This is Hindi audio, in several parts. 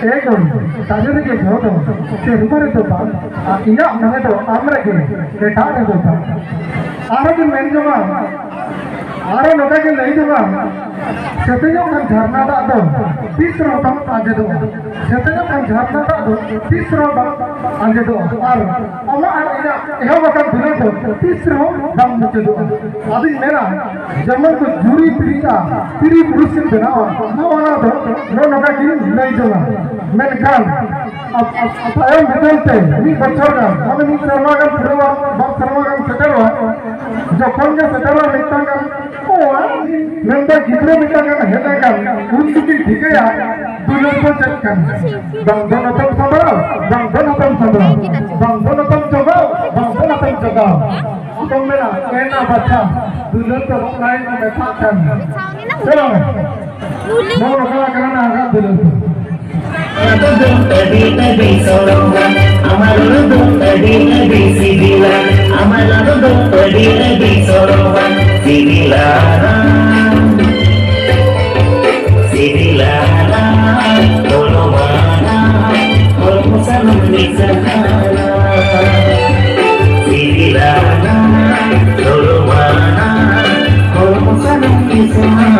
एकदम ताजे के बहुत से रुमारे तो बा इना मने तो आमरे के बेटा रे तो बा आरे के मेन जमा आरे नोका के नहीं जमा सेतेजो kan झरना दा दो तीसरा बम आगे दो सेतेजो kan झरना दा दो तीसरा बम आगे दो और अमा इना एहो बकन दुने तो तीसरा बम मुझे दो अभी मेरा जमन को जुरी पीरी पुरुष से बनावा ना वाला दो नो नोका की नहीं जमा मैं kan अब आयो मिलते मी बच्चों का हमें मी शर्मा का पुरवा बाप शर्मा का सेटरवा जो कौन का सेटरवा मिलता का ओ नंबर कितने मिलता का हेला का उन की ठीक है यार दुनिया को चेक कर बंधन तुम संभालो बंधन तुम जगाओ तुम मेरा कहना बच्चा दुनिया तो लाइन में बैठा कर चलो mau kala karena agak dulu tadi sorongan amal dong tadi sidilan amal dong tadi sorongan sidilan tolo mana tolo musanam disana sidilan tolo mana tolo musanam disana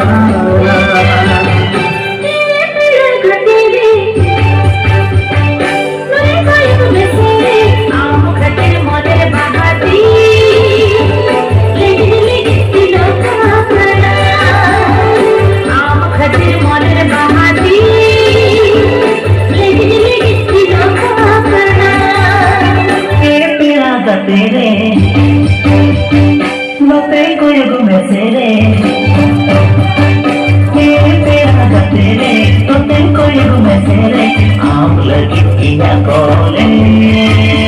I'm looking in your calling.